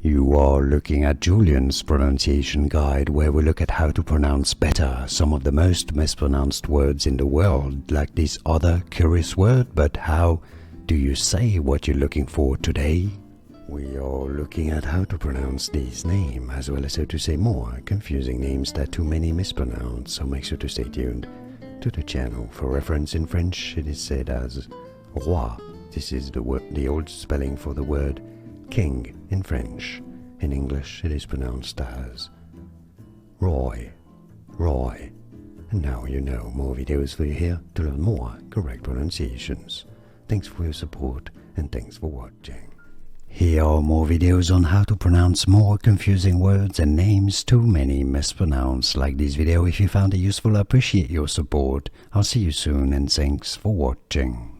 You are looking at Julian's pronunciation guide, where we look at how to pronounce better some of the most mispronounced words in the world, like this other curious word. But how do you say what you're looking for today? We are looking at how to pronounce this name, as well as how to say more confusing names that too many mispronounce, so make sure to stay tuned to the channel. For reference, in French it is said as roi. This is the old spelling for the word king in French. In English it is pronounced as Roy. And now you know. More videos for you here to learn more correct pronunciations. Thanks for your support and thanks for watching. Here are more videos on how to pronounce more confusing words and names too many mispronounced. Like this video if you found it useful. I appreciate your support. I'll see you soon and thanks for watching.